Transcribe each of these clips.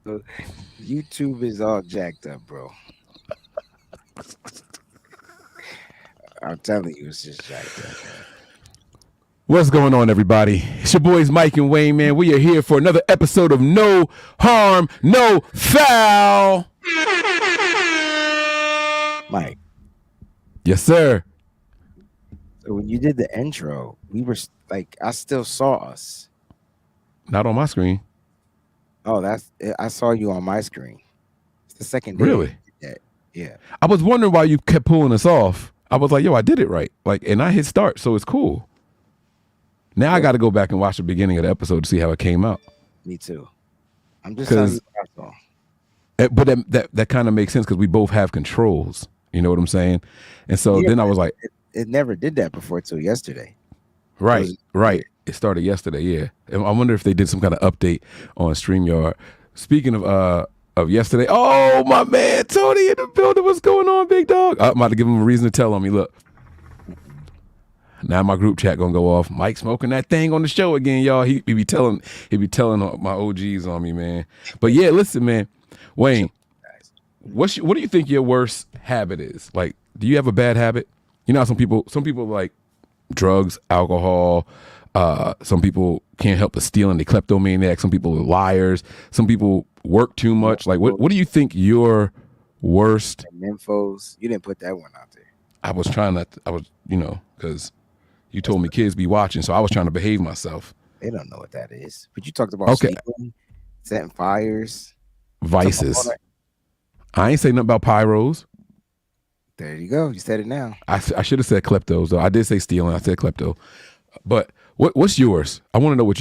So, YouTube is all jacked up, bro. I'm telling you, it's just jacked up, man. What's going on, everybody? It's your boys Mike and Wayne, man. We are here for another episode of No Harm, No Foul. Mike, Yes, sir. so when you did the intro, we were like, I still saw us. Not on my screen. Oh, I saw you on my screen. It's the second day you Really? did that. Yeah. I was wondering why you kept pulling us off. I was like, yo, I did it right. Like, and I hit start, so it's cool. Now I got to go back and watch the beginning of the episode to see how it came out. Me too. I'm just telling you what I saw. But that kind of makes sense because we both have controls. You know what I'm saying? And so Yeah, then I was like, it never did that before till yesterday. right. It started yesterday, yeah. And I wonder if they did some kind of update on StreamYard. Speaking of yesterday, oh my man, Tony in the building. What's going on, big dog? I'm about to give him a reason to tell on me. Look. Now my group chat gonna go off. Mike smoking that thing on the show again, y'all. He be telling my OGs on me, man. But yeah, listen, man. Wayne, what do you think your worst habit is? Like, do you have a bad habit? You know how some people like drugs, alcohol. Some people can't help but stealing. They kleptomaniacs. Some people are liars. Some people work too much. Like, what do you think your worst? Nymphos. You didn't put that one out there. I was trying not. Because you told me kids be watching, so I was trying to behave myself. They don't know what that is. But you talked about sleeping, setting fires, vices. I ain't say nothing about pyros. There you go. You said it now. I should have said kleptos though. I did say stealing. I said klepto. But what's yours? I want to know what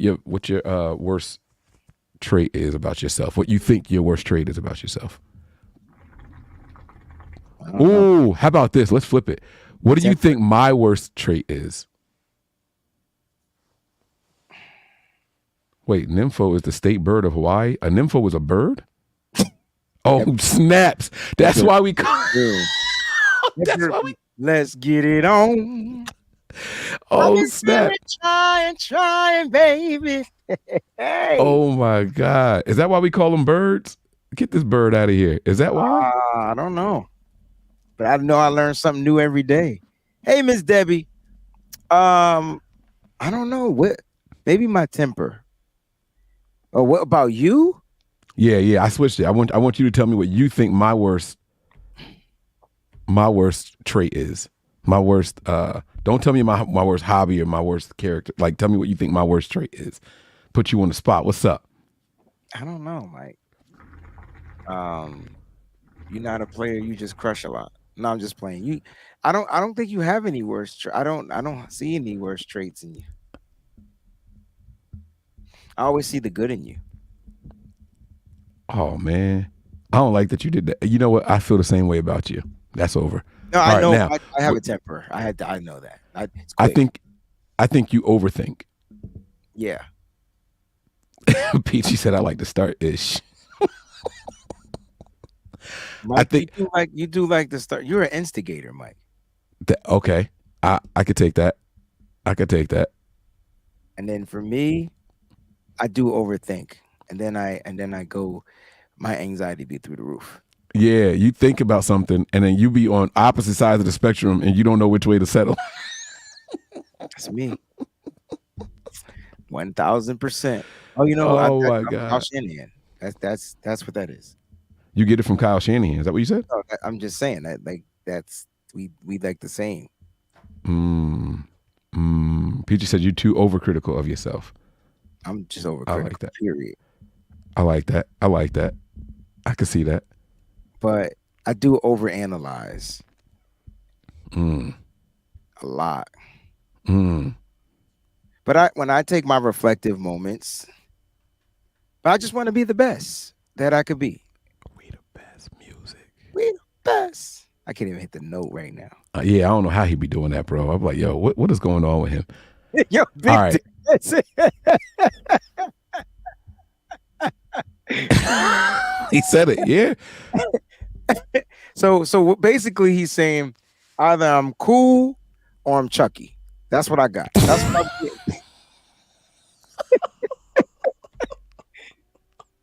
your worst trait is about yourself. What you think your worst trait is about yourself. Ooh, how about this? Let's flip it. What do you think my worst trait is? Wait, nympho is the state bird of Hawaii. A nympho is a bird? Oh, snaps. That's why we call That's why we let's get it on. Oh, snap. Trying, baby. Hey. Oh my God. Is that why we call them birds? Get this bird out of here. Is that why? I don't know. But I know I learn something new every day. Hey, Miss Debbie. I don't know. What maybe my temper. Oh, what about you? Yeah. I switched it. I want you to tell me what you think my worst trait is. My worst don't tell me my worst hobby or my worst character. Like, tell me what you think my worst trait is. Put you on the spot. What's up? I don't know, Mike. You're not a player, you just crush a lot. No, I'm just playing. I don't think you have any worse I don't see any worse traits in you. I always see the good in you. Oh man, I don't like that you did that. You know what? I feel the same way about you. That's over. No, I know. Now, I have a temper. I know that. I think you overthink. Yeah. Peachy said I like to start ish. Mike, I think you do like to start. You're an instigator, Mike. Okay, I could take that. I could take that. And then for me, I do overthink, and then I go. My anxiety be through the roof. Yeah, you think about something, and then you be on opposite sides of the spectrum, and you don't know which way to settle. That's me. 1000%. Oh, you know, my God, Kyle Shanahan. That's what that is. You get it from Kyle Shanahan. Is that what you said? No, I'm just saying that that's we like the same. Peachy said you're too overcritical of yourself. I'm just overcritical. I like that. Period. I like that. I can see that. But I do overanalyze. A lot. But when I take my reflective moments, but I just want to be the best that I could be. We the best music. We the best. I can't even hit the note right now. Yeah, I don't know how he be doing that, bro. I'm like, yo, what is going on with him? Yo, big all right. He said it, yeah. So basically, he's saying either I'm cool or I'm Chucky. That's what I got. That's what I'm getting.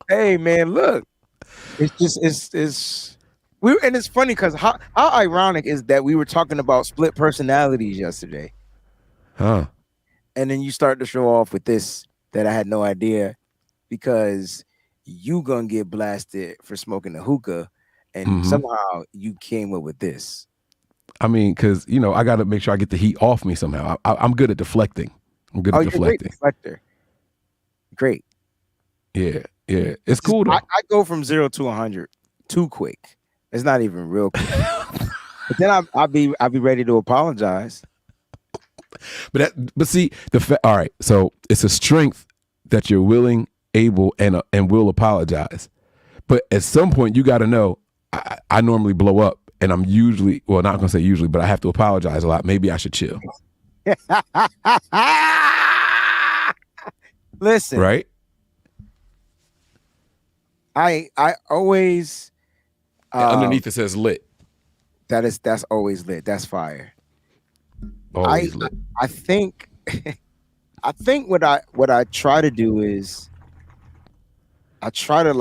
Hey man, look, it's just it's and it's funny because how ironic is that we were talking about split personalities yesterday, Huh? and then you start to show off with this that I had no idea because you gonna get blasted for smoking a hookah, and Mm-hmm. somehow you came up with this. I mean, because I got to make sure I get the heat off me somehow. I'm good at deflecting. I'm good Oh, at you're a great deflecting. deflector. Great. Yeah, yeah. It's cool though. I go from 0 to 100 too quick. It's not even real quick. But then I'll be ready to apologize. But see all right. So it's a strength that you're willing, able, and will apologize. But at some point, you got to know. I normally blow up, and I'm usually not gonna say usually, but I have to apologize a lot. Maybe I should chill. Listen, Right? I always Underneath it says lit. that's always lit. That's fire. Always lit. I think I think what I try to do is I try to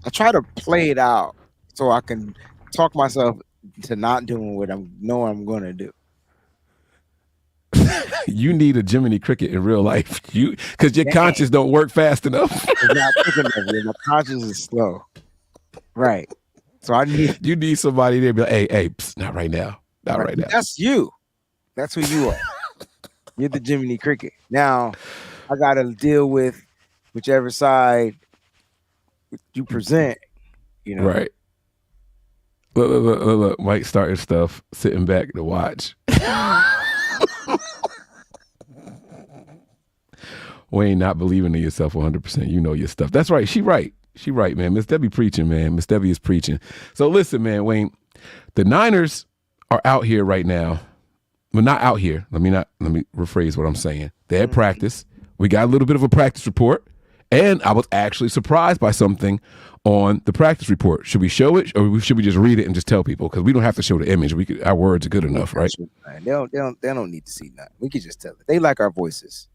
I try to play it out so I can talk myself to not doing what I'm gonna do. You need a Jiminy Cricket in real life. Because your conscience don't work fast enough. It's not quick enough. My conscience is slow. Right. So I need You need somebody there to be like, hey, psst, not right now. Not right now. That's you. That's who you are. You're the Jiminy Cricket. Now I gotta deal with whichever side you present, Right. Look. Mike starting stuff, sitting back to watch. Wayne not believing in yourself 100%. You know your stuff. That's right. She right, man. Miss Debbie preaching, man. Miss Debbie is preaching. So listen, man, Wayne, the Niners are out here right now. Well, not out here. Let me rephrase what I'm saying. They had practice. We got a little bit of a practice report. And I was actually surprised by something on the practice report. Should we show it, or should we just read it and just tell people? Because we don't have to show the image. Our words are good enough, right? They don't need to see nothing. We can just tell it. They like our voices.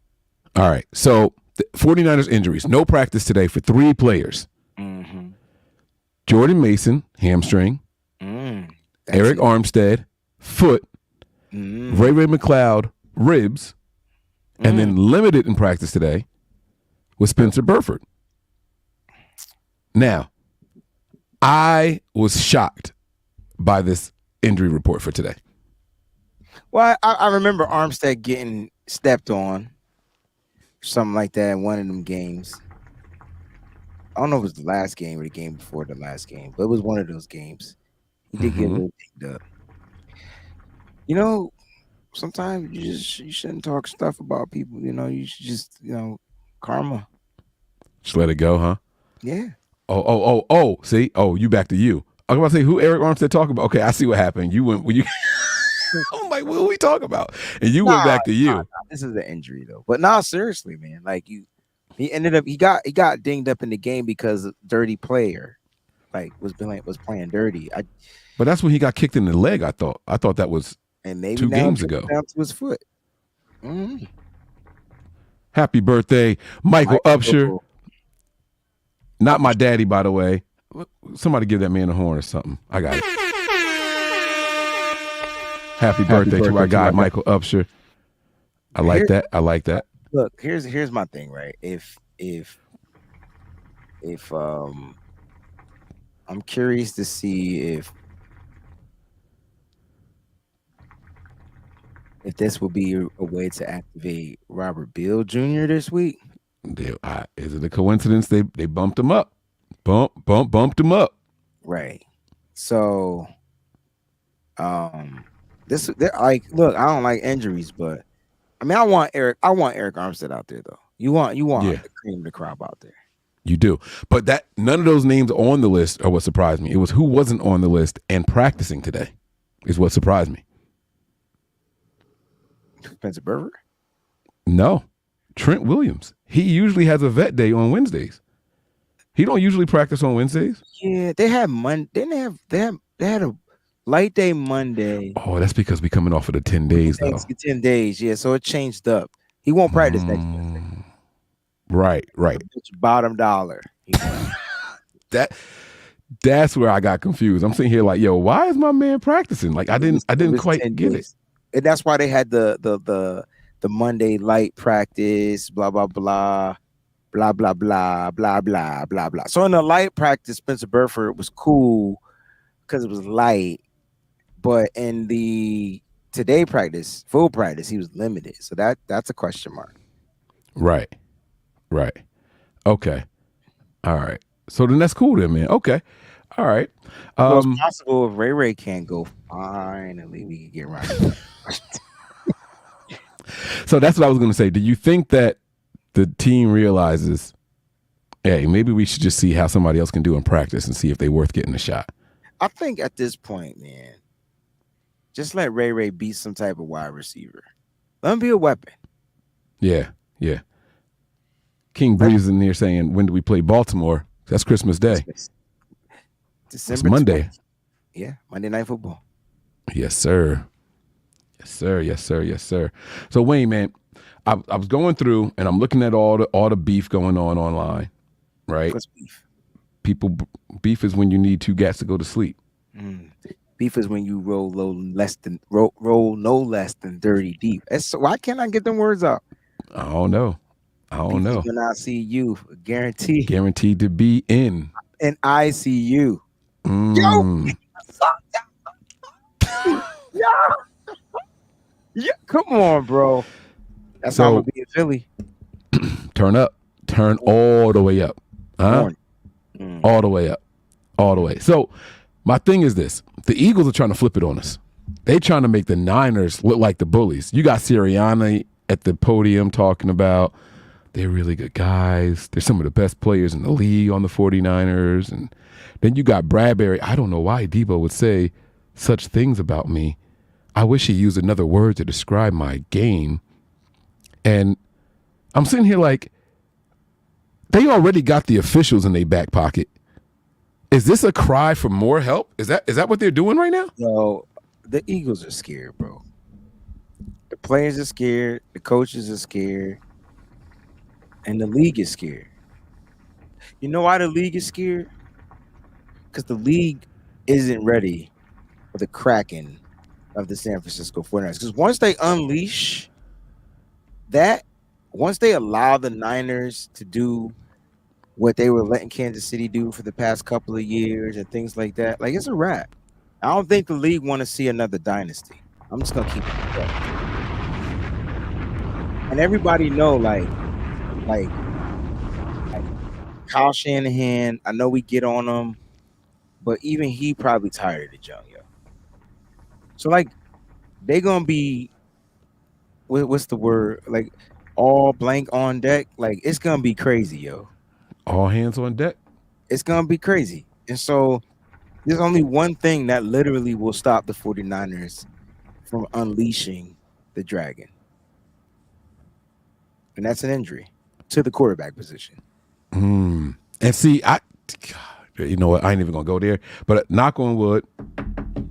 All right. So the 49ers injuries. No practice today for 3 players. Mm-hmm. Jordan Mason, hamstring. Eric Armstead, foot. Ray McLeod, ribs. And then limited in practice today with Spencer Burford. Now, I was shocked by this injury report for today. Well, I remember Armstead getting stepped on, something like that in one of them games. I don't know if it was the last game or the game before the last game, but it was one of those games. He did get a little picked up. Sometimes you shouldn't talk stuff about people. You should just karma. Just let it go, huh? Yeah. Oh. See? Oh, you back to you. I was about to say, who Eric Armstead talking about? Okay, I see what happened. You went when you. I'm like, what are we talking about? And you went back to you. Nah, this is an injury though. But seriously, man. Like he ended up he got dinged up in the game because a dirty player was playing dirty. But that's when he got kicked in the leg. I thought that was and maybe 2 games ago. Down to his foot. Mm-hmm. Happy birthday, Michael Upshur. Not my daddy, by the way. Somebody give that man a horn or something. I got it. Happy birthday to our guy, Michael Upshur. I like that. Look, here's my thing, right? If I'm curious to see if this will be a way to activate Robert Beal Jr. this week. Is it a coincidence they bumped him up? Bumped him up. Right. So, look, I don't like injuries, but I mean, I want Eric Armstead out there though. You want the cream of the crop out there. You do, but none of those names on the list are what surprised me. It was who wasn't on the list and practicing today is what surprised me. Spencer Burford? No, Trent Williams. He usually has a vet day on Wednesdays. He don't usually practice on Wednesdays. Yeah, they had They had a light day Monday. Oh, that's because we coming off of the 10 days though. 10 days, yeah. So it changed up. He won't practice next Wednesday. Right. Bottom dollar. He won. That's where I got confused. I'm sitting here like, yo, why is my man practicing? Like I didn't was quite 10 get it. days. And that's why they had the Monday light practice, blah blah blah, blah blah blah blah blah blah blah. So in the light practice, Spencer Burford was cool because it was light, but in the today practice, full practice, he was limited. So that's a question mark. Right. Okay. All right. So then that's cool then, man. Okay. All right. So it's possible if Ray can't go, finally we can get around. So that's what I was going to say. Do you think that the team realizes, hey, maybe we should just see how somebody else can do in practice and see if they're worth getting a shot? I think at this point, man, just let Ray be some type of wide receiver. Let him be a weapon. Yeah. King Breeze in there saying, when do we play Baltimore? That's Christmas Day. December it's Monday. 20th. Yeah, Monday Night Football. Yes, sir. So Wayne, man, I was going through and I'm looking at all the beef going on online, right? What's beef? Beef is when you need two gats to go to sleep. Beef is when you roll no less than 30 deep. Why can't I get them words out? I don't know. When I see you, guaranteed to be in an ICU. Yeah, come on, bro. That's how I'm gonna be in Philly. Turn all the way up, huh? All the way. So my thing is this: the Eagles are trying to flip it on us. They trying to make the Niners look like the bullies. You got Sirianni at the podium talking about they're really good guys. They're some of the best players in the league on the 49ers. And then you got Bradbury. I don't know why Debo would say such things about me. I wish he used another word to describe my game. And I'm sitting here like, they already got the officials in their back pocket. Is this a cry for more help? Is that what they're doing right now? Yo, the Eagles are scared, bro. The players are scared. The coaches are scared. And the league is scared. You know why the league is scared? Because the league isn't ready for the Kraken of the San Francisco 49ers. Because once they unleash that, once they allow the Niners to do what they were letting Kansas City do for the past couple of years and things like that, like it's a wrap. I don't think the league want to see another dynasty. I'm just gonna keep it up. And everybody know, like Kyle Shanahan, I know we get on him, but even he probably tired of the junk, yo. So like they gonna be what's the word? Like all blank on deck. Like it's gonna be crazy, yo. All hands on deck. It's gonna be crazy. And so there's only one thing that literally will stop the 49ers from unleashing the dragon. And that's an injury to the quarterback position. And see, you know what? I ain't even gonna go there. But knock on wood,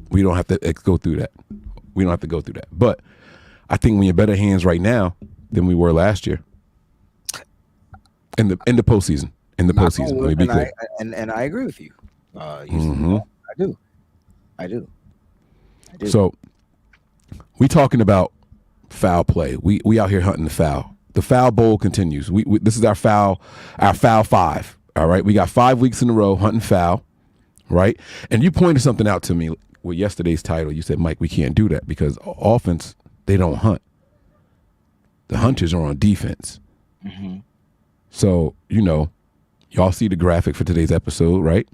we don't have to go through that. We don't have to go through that. But I think we're in better hands right now than we were last year. In the postseason. In the postseason. Let me be clear. And I agree with you. I do. So we talking about foul play. We out here hunting the foul. The foul bowl continues. We this is our foul 5. All right. We got 5 weeks in a row hunting foul. Right. And you pointed something out to me with yesterday's title. You said, Mike, we can't do that because offense, they don't hunt. The hunters are on defense. So, you know, y'all see the graphic for today's episode, right?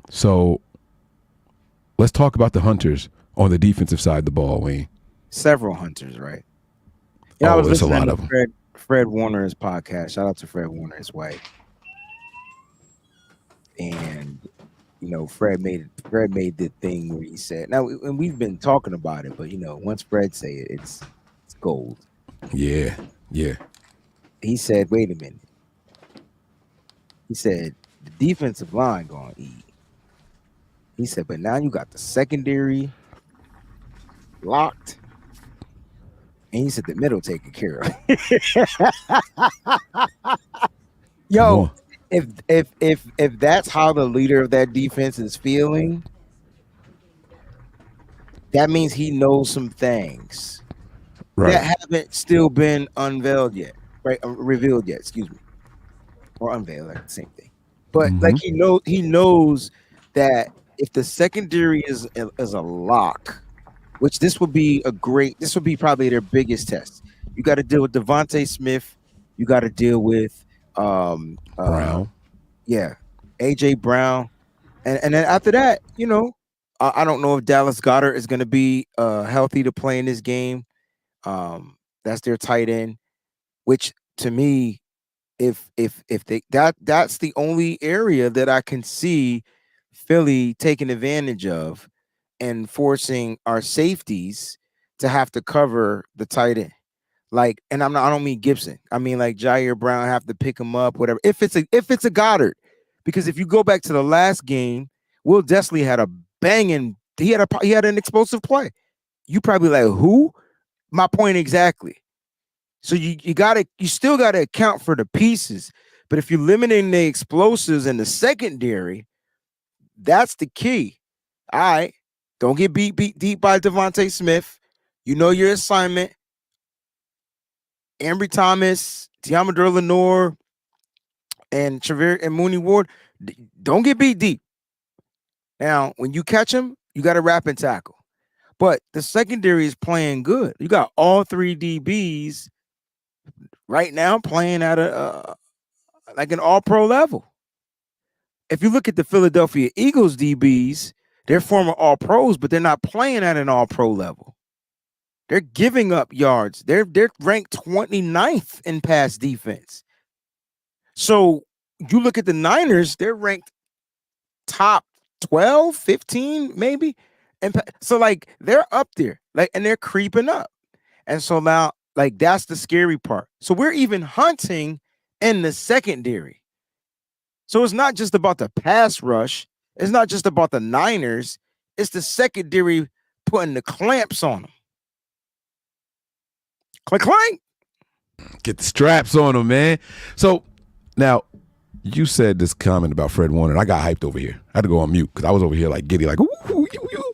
So let's talk about the hunters on the defensive side of the ball, Wayne. Several hunters, right? Yeah, I was there's a listening lot of them. Fred Warner's podcast. Shout out to Fred Warner, his wife. And you know, Fred made the thing where he said, now, and we've been talking about it, but you know, once Fred say it, it's gold. Yeah. He said, wait a minute. He said, the defensive line gonna eat. He said, but now you got the secondary locked. And he said the middle taken care of. Come Yo, on. if that's how the leader of that defense is feeling, that means he knows some things Right. that haven't still been unveiled yet, right? Revealed yet, excuse me, or unveiled, like the same thing. But like Mm-hmm. he knows that if the secondary is a lock, which this would be probably their biggest test. You got to deal with Devontae Smith. You got to deal with um uh Brown. yeah, AJ Brown, and then after that, I don't know if Dallas Goddard is going to be healthy to play in this game. That's their tight end, which to me, if they that's the only area that I can see Philly taking advantage of and forcing our safeties to have to cover the tight end. Like, and I don't mean Gibson. I mean like Ji'Ayir Brown have to pick him up, whatever. If it's a Goddard, because if you go back to the last game, Will Desley had a banging. He had an explosive play. You probably like who? My point exactly. So you still gotta account for the pieces. But if you're limiting the explosives in the secondary, that's the key. All right. Don't get beat deep by Devontae Smith. You know your assignment. Ambry Thomas, Diamador Lenore, and Trevor and Mooney Ward. Don't get beat deep. Now, when you catch him, you got to wrap and tackle. But the secondary is playing good. You got all three DBs right now playing at a like an all-pro level. If you look at the Philadelphia Eagles DBs, they're former all-pros, but they're not playing at an all-pro level. They're giving up yards. They're ranked 29th in pass defense. So you look at the Niners, they're ranked top 12, 15, maybe. And so like they're up there, like, and they're creeping up. And so now, like, that's the scary part. So we're even hunting in the secondary. So it's not just about the pass rush. It's not just about the Niners. It's the secondary putting the clamps on them. Clank, clank. Get the straps on them, man. So now you said this comment about Fred Warner, and I got hyped over here. I had to go on mute because I was over here like giddy, like, ooh, ooh, ooh, ooh.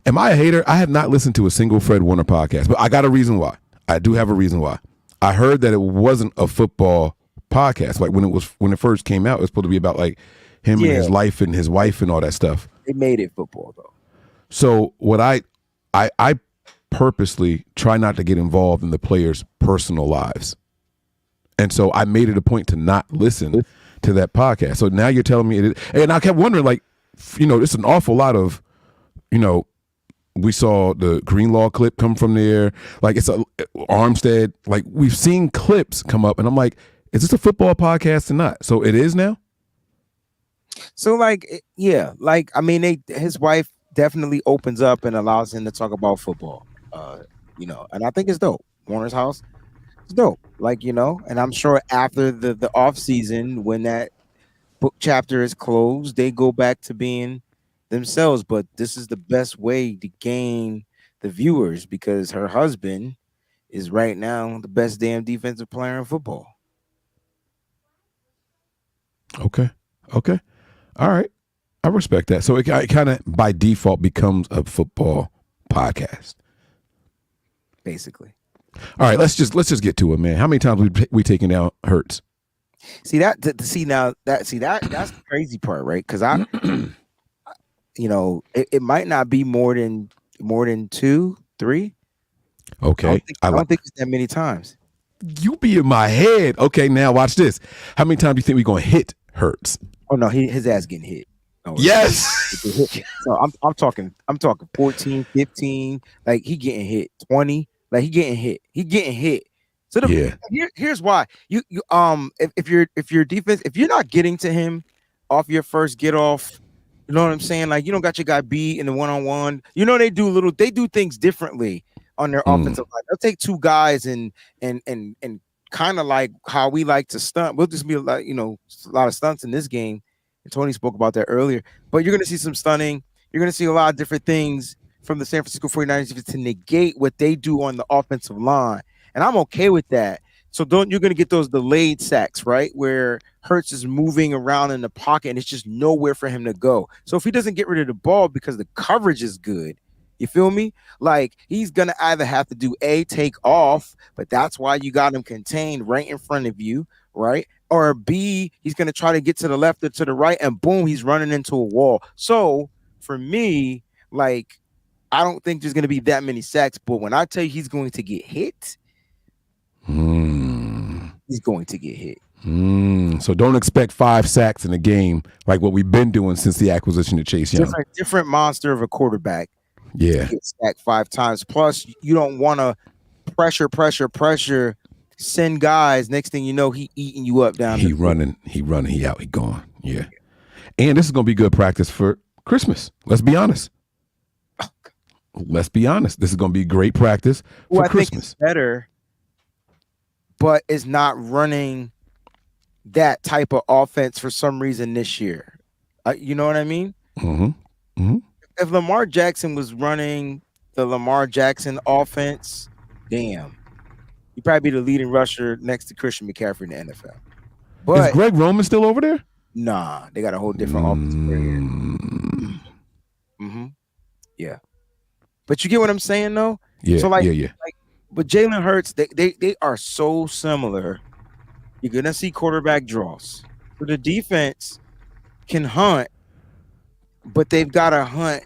Am I a hater? I have not listened to a single Fred Warner podcast, but I got a reason why. I do have a reason why. I heard that it wasn't a football podcast. Like when it first came out, it was supposed to be about like him and his life and his wife and all that stuff. They made it football though. So what I purposely try not to get involved in the players' personal lives. And so I made it a point to not listen to that podcast. So now you're telling me it is, and I kept wondering, like, it's an awful lot of, we saw the Greenlaw clip come from there. Like it's Armstead. Like we've seen clips come up, and I'm like, is this a football podcast or not? So it is now. So like, yeah, like I mean, his wife definitely opens up and allows him to talk about football. And I think it's dope. Warner's house, it's dope. Like and I'm sure after the off season, when that book chapter is closed, they go back to being themselves. But this is the best way to gain the viewers because her husband is right now the best damn defensive player in football. Okay. All right. I respect that. So it kind of by default becomes a football podcast. Basically. All right, let's just get to it, man. How many times we taken down Hurts? See that's the crazy part, right? Because it might not be more than 2, 3. Okay, I don't think it's that many times. You be in my head. Okay, now watch this. How many times do you think we're gonna hit Hurts? Oh no, his ass getting hit. Oh, yes. So I'm talking 14, 15. Like he getting hit 20. Like he getting hit. So here's why if your defense, if you're not getting to him off your first get off, you know what I'm saying? Like you don't got your guy beat in the 1-on-1. They do things differently on their offensive line. They'll take two guys and kind of like how we like to stunt. We'll just be a lot of stunts in this game. And Tony spoke about that earlier. But you're gonna see some stunning. You're gonna see a lot of different things from the San Francisco 49ers defense to negate what they do on the offensive line. And I'm okay with that. So you're going to get those delayed sacks, right? Where Hurts is moving around in the pocket and it's just nowhere for him to go. So if he doesn't get rid of the ball because the coverage is good, you feel me? Like he's going to either have to do take off, but that's why you got him contained right in front of you, right? Or B, he's going to try to get to the left or to the right and boom, he's running into a wall. So for me, like, I don't think there's going to be that many sacks, but when I tell you he's going to get hit, he's going to get hit. So don't expect 5 sacks in a game like what we've been doing since the acquisition of Chase Young. Different monster of a quarterback. Yeah. Get sacked 5 times. Plus, you don't want to pressure, send guys. Next thing you know, he eating you up down. He running, he out, he gone. Yeah. And this is going to be good practice for Christmas. Let's be honest. This is going to be great practice for Christmas. I think it's better, but it's not running that type of offense for some reason this year. You know what I mean? If Lamar Jackson was running the Lamar Jackson offense, damn, he'd probably be the leading rusher next to Christian McCaffrey in the NFL. But is Greg Roman still over there? Nah, they got a whole different offense. Yeah. But you get what I'm saying, though? Yeah. So like, yeah. But Jalen Hurts, they are so similar. You're gonna see quarterback draws. So the defense can hunt, but they've got to hunt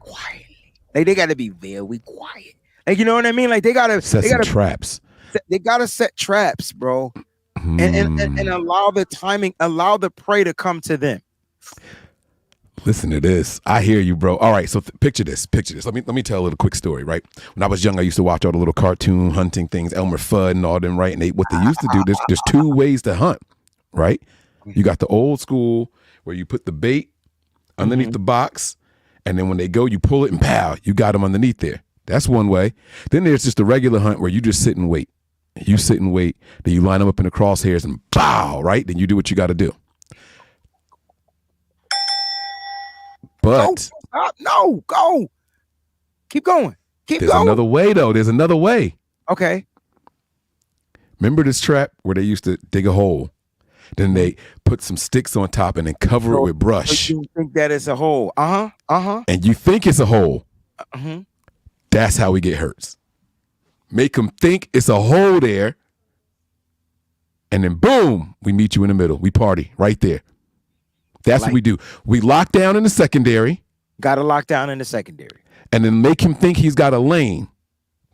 quietly. Like they got to be very quiet. Like you know what I mean? Like they got to set some traps. They got to set traps, bro, and allow the timing, allow the prey to come to them. Listen to this. I hear you, bro. All right, so picture this. Let me tell a little quick story, right? When I was young, I used to watch all the little cartoon hunting things, Elmer Fudd and all them, right? And what they used to do, there's 2 ways to hunt, right? You got the old school where you put the bait underneath the box, and then when they go, you pull it and pow, you got them underneath there. That's one way. Then there's just the regular hunt where you just sit and wait. You sit and wait. Then you line them up in the crosshairs and pow, right? Then you do what you got to do. But no, go. Keep going. There's another way, though. There's another way. Okay. Remember this trap where they used to dig a hole? Then they put some sticks on top and then cover it with brush. You think that it's a hole? And you think it's a hole. That's how we get Hurts. Make them think it's a hole there. And then boom, we meet you in the middle. We party right there. That's what we do. We lock down in the secondary. Got to lock down in the secondary. And then make him think he's got a lane.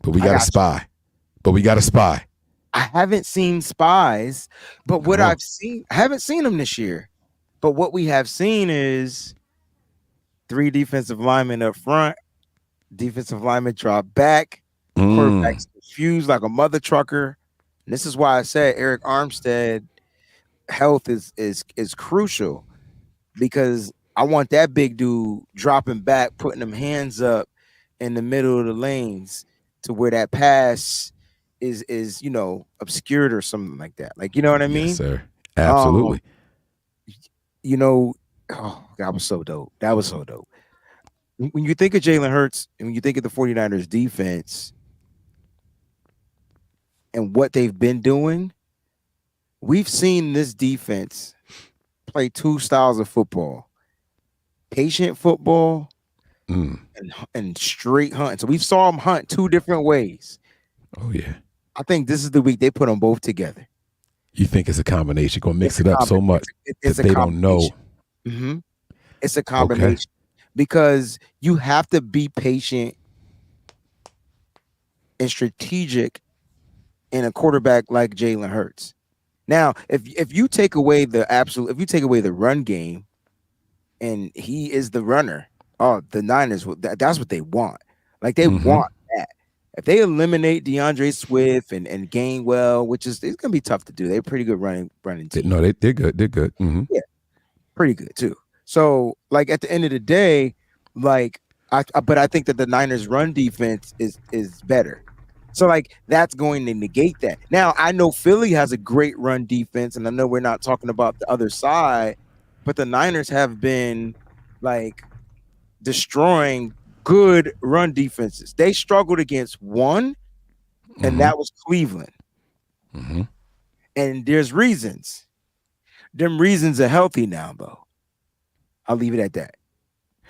But we got to spy. I haven't seen spies, but what I've seen, I haven't seen them this year. But what we have seen is 3 defensive linemen up front, defensive linemen drop back, quarterbacks confused like a mother trucker. And this is why I said Eric Armstead health is crucial, because I want that big dude dropping back, putting them hands up in the middle of the lanes to where that pass is obscured or something like that. Like, you know what I mean? Yes, sir. Absolutely. That was so dope. When you think of Jalen Hurts and when you think of the 49ers defense and what they've been doing, we've seen this defense play 2 styles of football: patient football and straight hunt. So we saw them hunt 2 different ways. Oh yeah. I think this is the week they put them both together. You think it's a combination? Gonna mix it up so much that they don't know. It's a combination because you have to be patient and strategic in a quarterback like Jalen Hurts. Now, if you take away the run game, and he is the runner, the Niners, that's what they want. Like they want that. If they eliminate DeAndre Swift and Gainwell, which it's gonna be tough to do. They're pretty good running team. No, they're good. They're good. Yeah, pretty good too. So, like at the end of the day, like I think that the Niners' run defense is better. So, like that's going to negate that. Now, I know Philly has a great run defense, and I know we're not talking about the other side, but the Niners have been like destroying good run defenses. They struggled against one, and that was Cleveland. Mm-hmm. And there's reasons. Them reasons are healthy now, though. I'll leave it at that.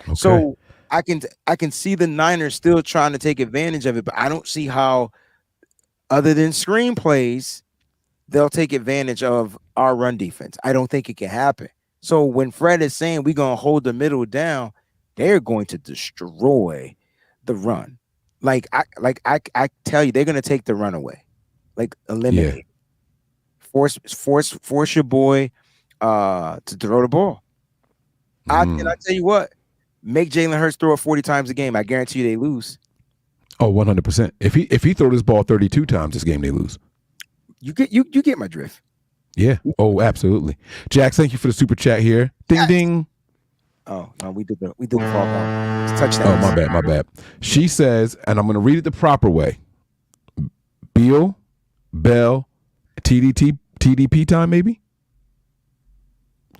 Okay. So I can see the Niners still trying to take advantage of it, but I don't see how, other than screenplays, they'll take advantage of our run defense. I don't think it can happen. So when Fred is saying we're gonna hold the middle down, they're going to destroy the run. I tell you, they're gonna take the run away, like eliminate, force your boy to throw the ball. And I tell you what, make Jalen Hurts throw it 40 times a game. I guarantee you they lose. Oh, 100%. If he throw this ball 32 times this game, they lose. You get my drift. Yeah. Oh, absolutely. Jax, thank you for the super chat here. Ding ding. Oh no, we did the fall down. It's touchdown. Oh, my bad. She says, and I'm going to read it the proper way. Beal, Bell, TDP time maybe.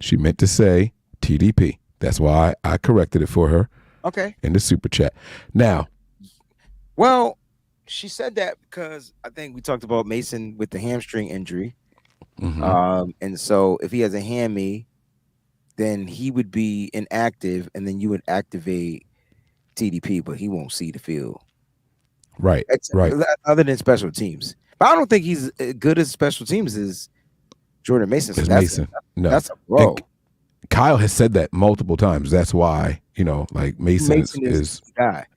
She meant to say TDP. That's why I corrected it for her. Okay. In the super chat. Now. Well, she said that because I think we talked about Mason with the hamstring injury. Mm-hmm. And so if he has a hammy, then he would be inactive, and then you would activate TDP, but he won't see the field. Right. Other than special teams. But I don't think he's as good as special teams as Jordan Mason. So that's a bro. And Kyle has said that multiple times. That's why, like Mason is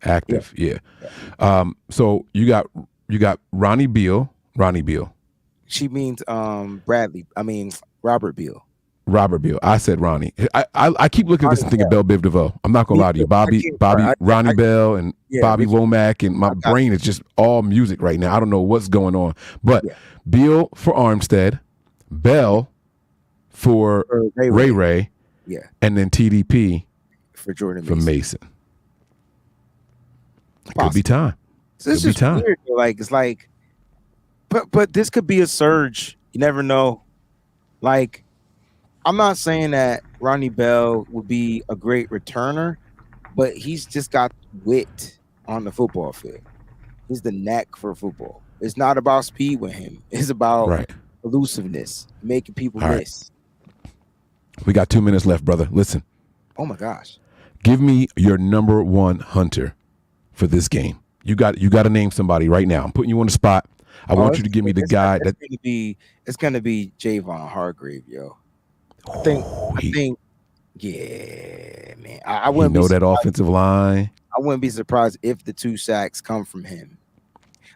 active. Yeah. So you got Ronnie Beal. She means Robert Beal. Robert Beal. I said Ronnie. I keep looking at this and thinking Bell Biv DeVoe. I'm not gonna lie to you. Bobby, Ronnie Bell, and Bobby Womack, and my brain is just all music right now. I don't know what's going on. But Beal for Armstead, Bell for Ray, and then TDP for Jordan for Mason. Could be time. This is weird. But this could be a surge. You never know. Like, I'm not saying that Ronnie Bell would be a great returner, but he's just got wit on the football field. He's the knack for football. It's not about speed with him. It's about elusiveness, making people miss. We got 2 minutes left, brother. Listen. Oh my gosh. Give me your number one hunter for this game. You got to name somebody right now. I'm putting you on the spot. I want you to give me the guy that it's gonna be Javon Hargrave, yo. I think, yeah, man. I wouldn't know that offensive line. I wouldn't be surprised if the 2 sacks come from him.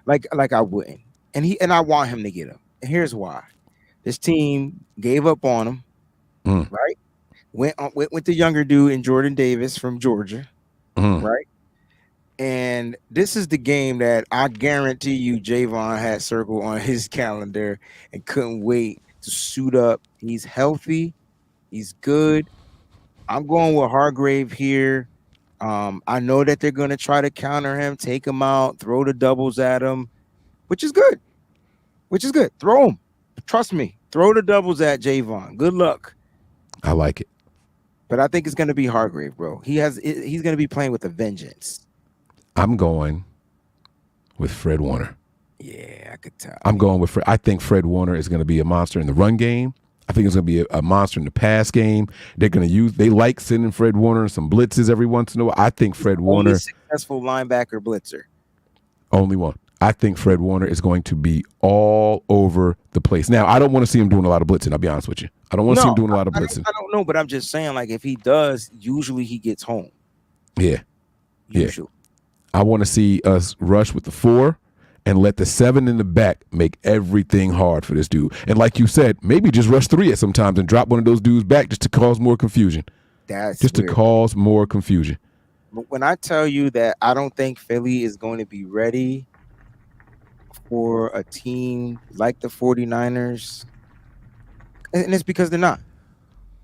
Like I wouldn't, and I want him to get them. And here's why: this team gave up on him, right? Went with the younger dude in Jordan Davis from Georgia, right? And this is the game that I guarantee you Javon had circled on his calendar and couldn't wait to suit up. He's healthy. He's good. I'm going with Hargrave here. I know that they're going to try to counter him, take him out, throw the doubles at him, which is good. Throw him. Trust me. Throw the doubles at Javon. Good luck. I like it. But I think it's going to be Hargrave, bro. He's going to be playing with a vengeance. I'm going with Fred Warner. Yeah, I could tell. I'm going with Fred. I think Fred Warner is going to be a monster in the run game. I think it's going to be a monster in the pass game. They like sending Fred Warner some blitzes every once in a while. I think Fred Warner, only successful linebacker blitzer. Only one. I think Fred Warner is going to be all over the place. Now, I don't want to see him doing a lot of blitzing. I'll be honest with you. I don't want to see him doing a lot of blitzing. I don't know, but I'm just saying, like, if he does, usually he gets home. Yeah. Usually. I want to see us rush with the 4 and let the 7 in the back make everything hard for this dude. And like you said, maybe just rush 3 at some times and drop one of those dudes back just to cause more confusion. To cause more confusion. But when I tell you that I don't think Philly is going to be ready for a team like the 49ers, and it's because they're not.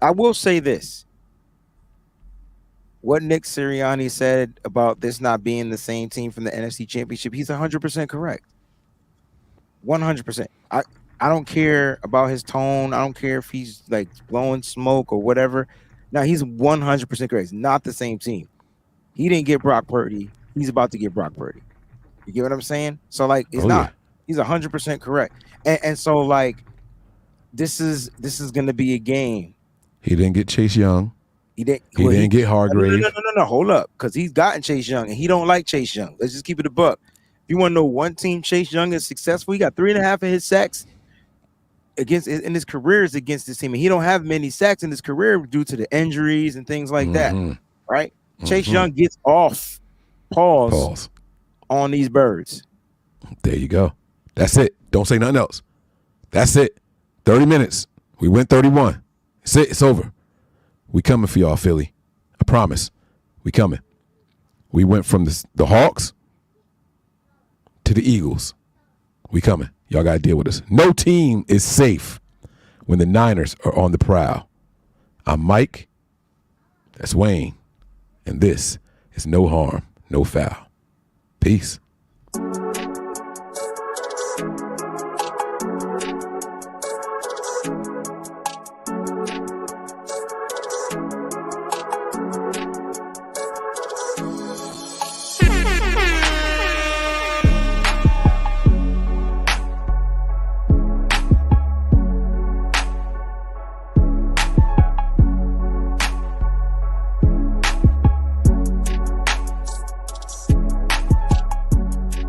I will say this. What Nick Sirianni said about this not being the same team from the NFC Championship, he's 100% correct. 100%. I don't care about his tone. I don't care if he's like blowing smoke or whatever. Now, he's 100% correct. It's not the same team. He didn't get Brock Purdy. He's about to get Brock Purdy. You get what I'm saying? So like, it's Oh, not. yeah. He's 100% correct. And so like, this is going to be a game. He didn't get Chase Young. He didn't. He didn't get Hargrave. No. Hold up, because he's gotten Chase Young, and he don't like Chase Young. Let's just keep it a buck. If you want to know one team Chase Young is successful, he got 3.5 of his sacks in his career is against this team, and he don't have many sacks in his career due to the injuries and things like that. Right? Chase Young gets off. Pause on these birds. There you go. That's it. Don't say nothing else. That's it. 30 minutes. We went 31. It's it. It's over. We coming for y'all, Philly. I promise. We coming. We went from the Hawks to the Eagles. We coming. Y'all got to deal with us. No team is safe when the Niners are on the prowl. I'm Mike. That's Wayne. And this is No Harm, No Foul. Peace.